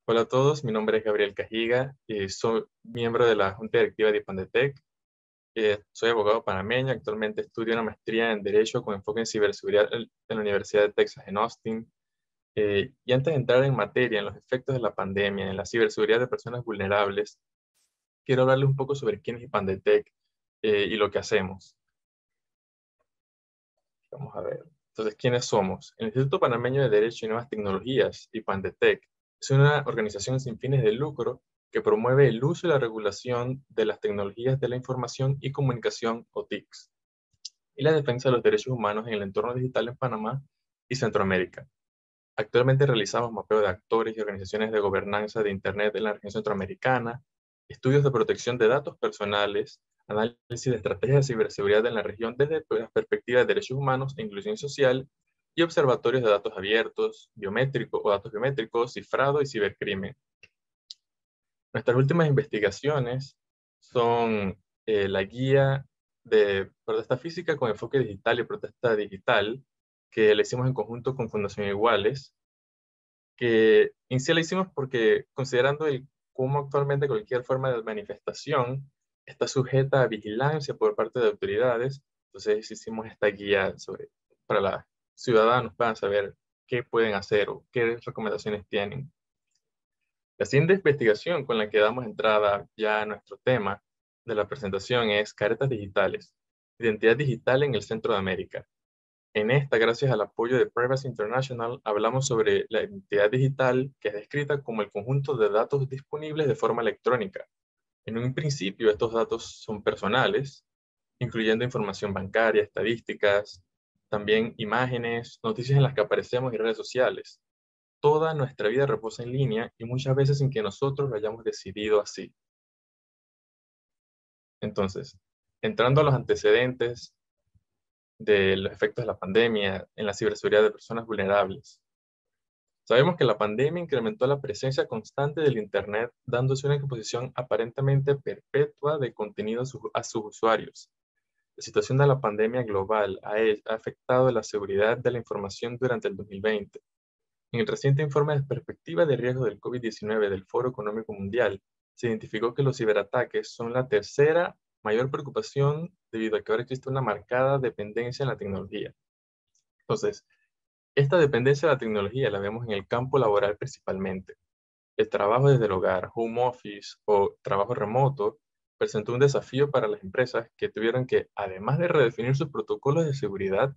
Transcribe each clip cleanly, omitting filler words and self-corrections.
Hola a todos, mi nombre es Gabriel Cajiga y soy miembro de la Junta Directiva de Ipandetec. Soy abogado panameño, actualmente estudio una maestría en Derecho con enfoque en ciberseguridad en la Universidad de Texas en Austin. Y antes de entrar en materia, en los efectos de la pandemia, en la ciberseguridad de personas vulnerables, quiero hablarles un poco sobre quién es Ipandetec y lo que hacemos. Vamos a ver. Entonces, ¿quiénes somos? El Instituto Panameño de Derecho y Nuevas Tecnologías, Ipandetec, es una organización sin fines de lucro que promueve el uso y la regulación de las tecnologías de la información y comunicación o TICs, y la defensa de los derechos humanos en el entorno digital en Panamá y Centroamérica. Actualmente realizamos mapeo de actores y organizaciones de gobernanza de Internet en la región centroamericana, estudios de protección de datos personales, análisis de estrategias de ciberseguridad en la región desde la perspectiva de derechos humanos e inclusión social, y observatorios de datos abiertos, biométricos o datos biométricos, cifrado y cibercrimen. Nuestras últimas investigaciones son la guía de protesta física con enfoque digital y protesta digital, que le hicimos en conjunto con Fundación Iguales, que en sí la hicimos porque considerando cómo actualmente cualquier forma de manifestación está sujeta a vigilancia por parte de autoridades, entonces hicimos esta guía para los ciudadanos puedan saber qué pueden hacer o qué recomendaciones tienen. La siguiente investigación con la que damos entrada ya a nuestro tema de la presentación es caretas digitales, identidad digital en el centro de América. En esta, gracias al apoyo de Privacy International, hablamos sobre la identidad digital, que es descrita como el conjunto de datos disponibles de forma electrónica. En un principio, estos datos son personales, incluyendo información bancaria, estadísticas, también imágenes, noticias en las que aparecemos y redes sociales. Toda nuestra vida reposa en línea y muchas veces sin que nosotros lo hayamos decidido así. Entonces, entrando a los antecedentes de los efectos de la pandemia en la ciberseguridad de personas vulnerables. Sabemos que la pandemia incrementó la presencia constante del Internet, dándose una exposición aparentemente perpetua de contenido a sus usuarios. La situación de la pandemia global ha afectado la seguridad de la información durante el 2020. En el reciente informe de perspectiva de riesgo del COVID-19 del Foro Económico Mundial, se identificó que los ciberataques son la tercera mayor preocupación debido a que ahora existe una marcada dependencia en la tecnología. Entonces, esta dependencia de la tecnología la vemos en el campo laboral principalmente. El trabajo desde el hogar, home office o trabajo remoto presentó un desafío para las empresas que tuvieron que, además de redefinir sus protocolos de seguridad,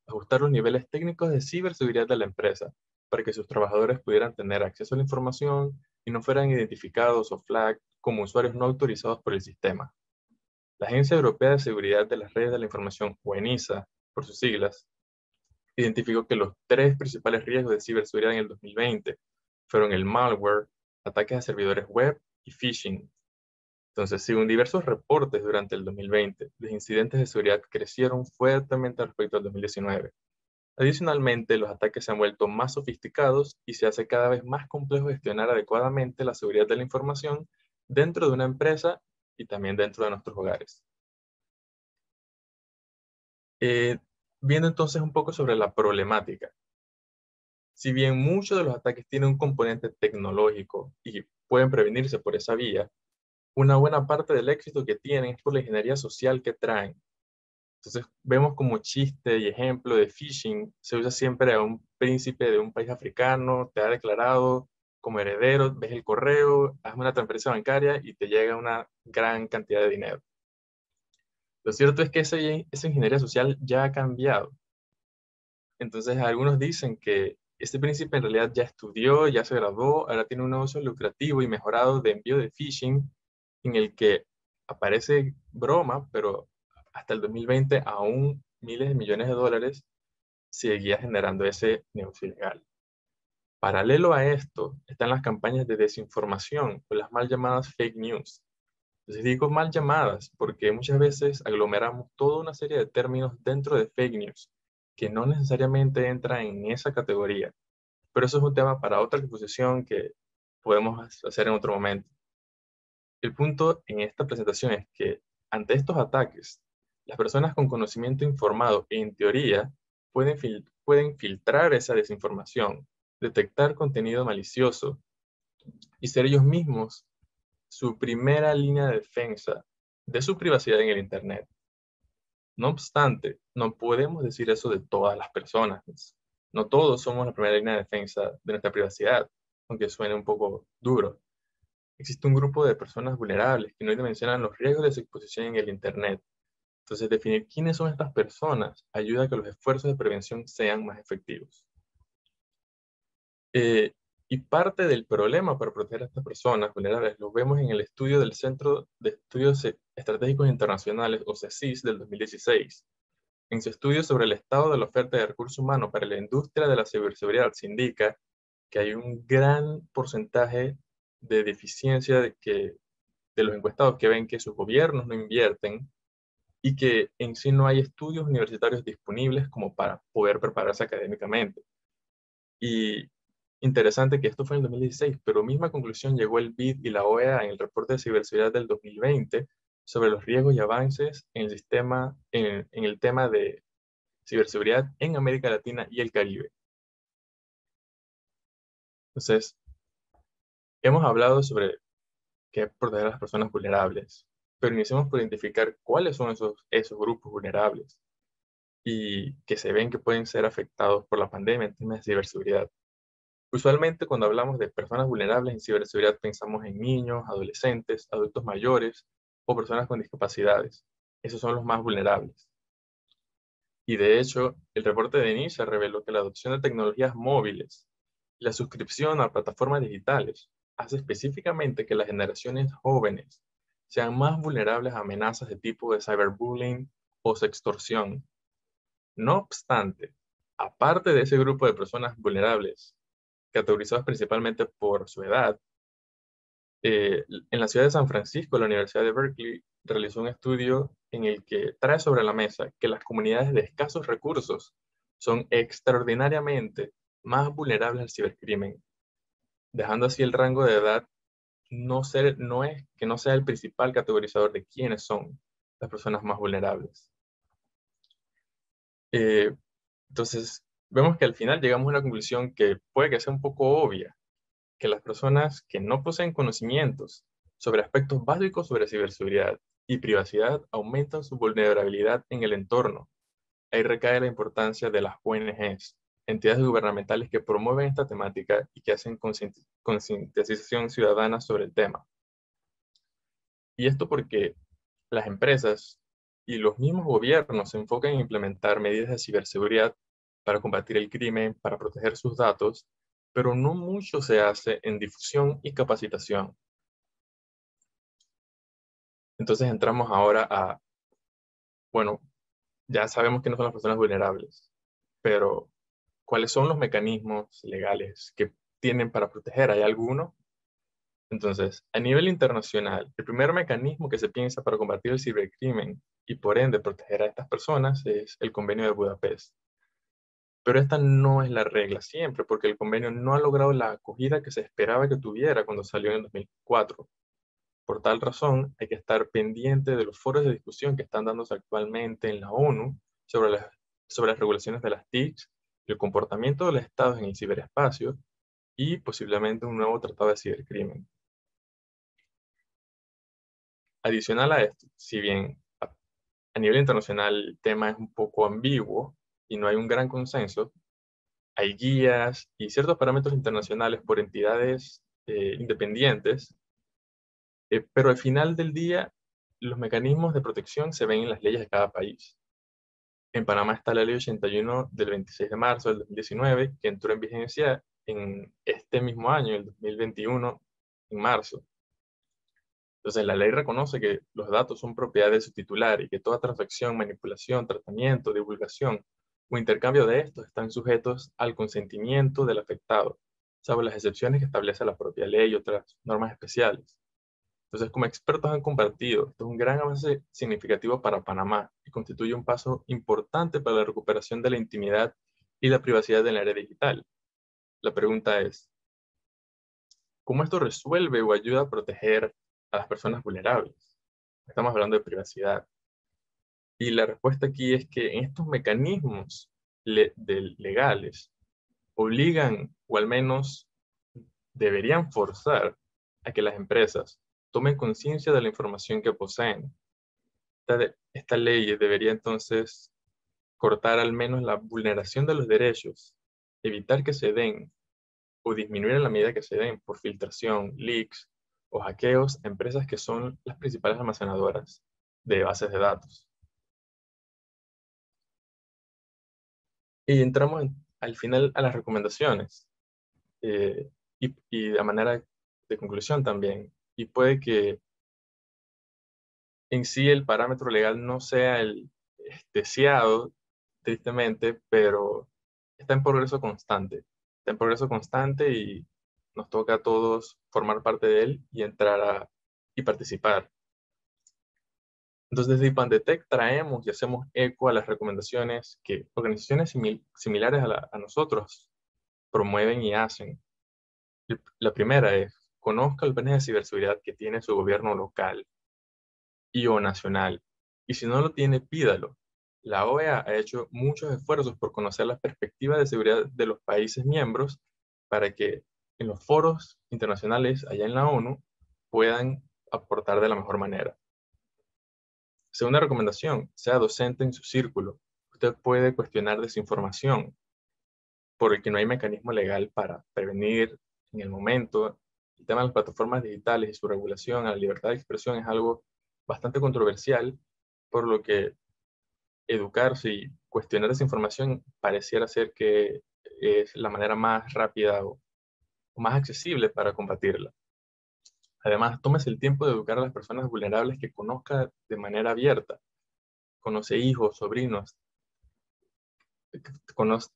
ajustar los niveles técnicos de ciberseguridad de la empresa para que sus trabajadores pudieran tener acceso a la información y no fueran identificados o flag como usuarios no autorizados por el sistema. La Agencia Europea de Seguridad de las Redes de la Información, o ENISA, por sus siglas, identificó que los tres principales riesgos de ciberseguridad en el 2020 fueron el malware, ataques a servidores web y phishing. Entonces, según diversos reportes durante el 2020, los incidentes de seguridad crecieron fuertemente respecto al 2019. Adicionalmente, los ataques se han vuelto más sofisticados y se hace cada vez más complejo gestionar adecuadamente la seguridad de la información dentro de una empresa y también dentro de nuestros hogares. Eh, Viendo entonces un poco sobre la problemática. Si bien muchos de los ataques tienen un componente tecnológico y pueden prevenirse por esa vía, una buena parte del éxito que tienen es por la ingeniería social que traen. Entonces vemos como chiste y ejemplo de phishing, se usa siempre a un príncipe de un país africano, te ha declarado como heredero, ves el correo, hazme una transferencia bancaria y te llega una gran cantidad de dinero. Lo cierto es que esa ingeniería social ya ha cambiado. Entonces, algunos dicen que este príncipe en realidad ya estudió, ya se graduó, ahora tiene un negocio lucrativo y mejorado de envío de phishing, en el que aparece broma, pero hasta el 2020 aún miles de millones de dólares seguía generando ese negocio ilegal. Paralelo a esto, están las campañas de desinformación o las mal llamadas fake news. Entonces digo mal llamadas porque muchas veces aglomeramos toda una serie de términos dentro de fake news que no necesariamente entran en esa categoría. Pero eso es un tema para otra exposición que podemos hacer en otro momento. El punto en esta presentación es que ante estos ataques, las personas con conocimiento informado en teoría pueden filtrar esa desinformación, detectar contenido malicioso y ser ellos mismos su primera línea de defensa de su privacidad en el Internet. No obstante, no podemos decir eso de todas las personas. No todos somos la primera línea de defensa de nuestra privacidad, aunque suene un poco duro. Existe un grupo de personas vulnerables que no dimensionan los riesgos de su exposición en el Internet. Entonces, definir quiénes son estas personas ayuda a que los esfuerzos de prevención sean más efectivos. Eh, y parte del problema para proteger a estas personas vulnerables lo vemos en el estudio del Centro de Estudios Estratégicos Internacionales, o CECIS, del 2016. En su estudio sobre el estado de la oferta de recursos humanos para la industria de la ciberseguridad, se indica que hay un gran porcentaje de deficiencia de los encuestados que ven que sus gobiernos no invierten y que en sí no hay estudios universitarios disponibles como para poder prepararse académicamente. Y interesante que esto fue en el 2016, pero misma conclusión llegó el BID y la OEA en el reporte de ciberseguridad del 2020 sobre los riesgos y avances en el sistema, en el tema de ciberseguridad en América Latina y el Caribe. Entonces, hemos hablado sobre qué proteger a las personas vulnerables, pero iniciamos por identificar cuáles son esos grupos vulnerables y que se ven que pueden ser afectados por la pandemia en temas de ciberseguridad. Usualmente cuando hablamos de personas vulnerables en ciberseguridad pensamos en niños, adolescentes, adultos mayores o personas con discapacidades. Esos son los más vulnerables. Y de hecho, el reporte de NISA reveló que la adopción de tecnologías móviles y la suscripción a plataformas digitales hace específicamente que las generaciones jóvenes sean más vulnerables a amenazas de tipo de cyberbullying o sextorsión. No obstante, aparte de ese grupo de personas vulnerables, categorizados principalmente por su edad, en la ciudad de San Francisco, la Universidad de Berkeley realizó un estudio en el que trae sobre la mesa que las comunidades de escasos recursos son extraordinariamente más vulnerables al cibercrimen, dejando así el rango de edad no es que no sea el principal categorizador de quiénes son las personas más vulnerables. Eh, entonces, vemos que al final llegamos a una conclusión que puede que sea un poco obvia, que las personas que no poseen conocimientos sobre aspectos básicos sobre ciberseguridad y privacidad aumentan su vulnerabilidad en el entorno. Ahí recae la importancia de las ONGs, entidades gubernamentales que promueven esta temática y que hacen concientización ciudadana sobre el tema. Y esto porque las empresas y los mismos gobiernos se enfocan en implementar medidas de ciberseguridad para combatir el crimen, para proteger sus datos, pero no mucho se hace en difusión y capacitación. Entonces entramos ahora a, bueno, ya sabemos que no son las personas vulnerables, pero ¿cuáles son los mecanismos legales que tienen para proteger? ¿Hay alguno? Entonces, a nivel internacional, el primer mecanismo que se piensa para combatir el cibercrimen y por ende proteger a estas personas es el Convenio de Budapest. Pero esta no es la regla siempre, porque el convenio no ha logrado la acogida que se esperaba que tuviera cuando salió en el 2004. Por tal razón, hay que estar pendiente de los foros de discusión que están dándose actualmente en la ONU sobre las regulaciones de las TICs, el comportamiento de los estados en el ciberespacio y posiblemente un nuevo tratado de cibercrimen. Adicional a esto, si bien a nivel internacional el tema es un poco ambiguo y no hay un gran consenso, hay guías y ciertos parámetros internacionales por entidades independientes, pero al final del día los mecanismos de protección se ven en las leyes de cada país. En Panamá está la Ley 81 del 26 de marzo del 2019, que entró en vigencia en este mismo año, el 2021, en marzo. Entonces, la ley reconoce que los datos son propiedad de su titular y que toda transacción, manipulación, tratamiento, divulgación o intercambio de estos están sujetos al consentimiento del afectado, salvo las excepciones que establece la propia ley y otras normas especiales. Entonces, como expertos han compartido, esto es un gran avance significativo para Panamá y constituye un paso importante para la recuperación de la intimidad y la privacidad en la área digital. La pregunta es, ¿cómo esto resuelve o ayuda a proteger a las personas vulnerables? Estamos hablando de privacidad. Y la respuesta aquí es que en estos mecanismos legales obligan, o al menos deberían forzar a que las empresas tomen conciencia de la información que poseen. Esta ley debería entonces cortar al menos la vulneración de los derechos, evitar que se den o disminuir en la medida que se den por filtración, leaks o hackeos a empresas que son las principales almacenadoras de bases de datos. Y entramos al final a las recomendaciones y de manera de conclusión también. Y puede que en sí el parámetro legal no sea el deseado, tristemente, pero está en progreso constante. Está en progreso constante y nos toca a todos formar parte de él y entrar y participar. Entonces, desde IPANDETEC traemos y hacemos eco a las recomendaciones que organizaciones similares a nosotros promueven y hacen. La primera es, conozca los planes de ciberseguridad que tiene su gobierno local y o nacional. Y si no lo tiene, pídalo. La OEA ha hecho muchos esfuerzos por conocer las perspectivas de seguridad de los países miembros para que en los foros internacionales allá en la ONU puedan aportar de la mejor manera. Segunda recomendación, sea docente en su círculo. Usted puede cuestionar desinformación por el que no hay mecanismo legal para prevenir en el momento. El tema de las plataformas digitales y su regulación a la libertad de expresión es algo bastante controversial, por lo que educarse y cuestionar esa información pareciera ser que es la manera más rápida o más accesible para combatirla. Además, tómese el tiempo de educar a las personas vulnerables que conozca de manera abierta. Conoce hijos, sobrinos,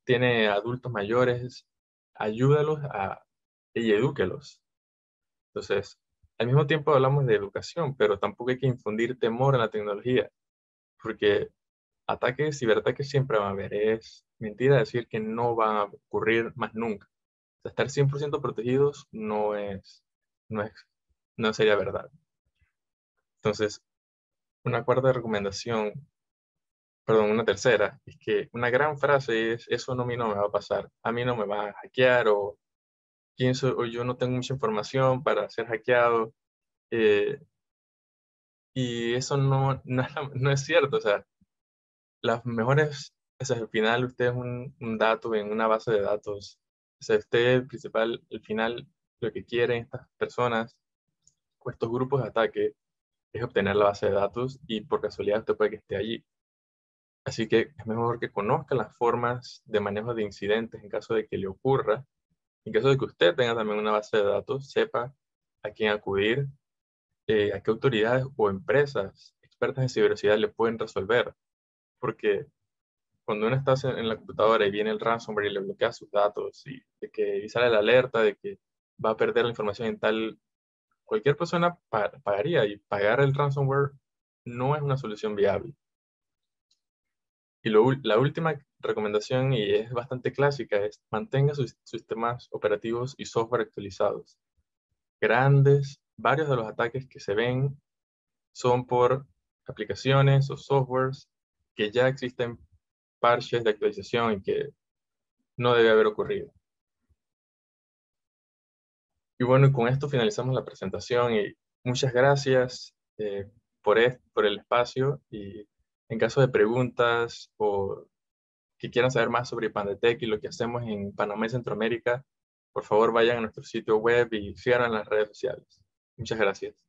tiene adultos mayores, ayúdalos y edúquelos. Entonces, al mismo tiempo hablamos de educación, pero tampoco hay que infundir temor en la tecnología, porque ataques, ciberataques siempre van a haber. Es mentira decir que no van a ocurrir más nunca. O sea, estar 100% protegidos no es, no sería verdad. Entonces, una cuarta recomendación, perdón, una tercera, es que una gran frase es, eso no, a mí no me va a pasar, a mí no me van a hackear o, o yo no tengo mucha información para ser hackeado. eh, y eso no es cierto. O sea, las mejores, o sea, al final usted es un dato en una base de datos. O sea, usted el principal, al final, lo que quieren estas personas o estos grupos de ataque es obtener la base de datos y por casualidad usted puede que esté allí. Así que es mejor que conozca las formas de manejo de incidentes en caso de que le ocurra. En caso de que usted tenga también una base de datos, sepa a quién acudir, a qué autoridades o empresas expertas en ciberseguridad le pueden resolver. Porque cuando uno está en la computadora y viene el ransomware y le bloquea sus datos y sale la alerta de que va a perder la información en tal, cualquier persona pagaría, y pagar el ransomware no es una solución viable. Y la última recomendación, y es bastante clásica, es mantenga sus sistemas operativos y software actualizados. Varios de los ataques que se ven son por aplicaciones o softwares que ya existen parches de actualización y que no debe haber ocurrido. Y bueno, con esto finalizamos la presentación y muchas gracias por el espacio, y en caso de preguntas o que quieran saber más sobre Pandetec y lo que hacemos en Panamá y Centroamérica, por favor vayan a nuestro sitio web y sigan en las redes sociales. Muchas gracias.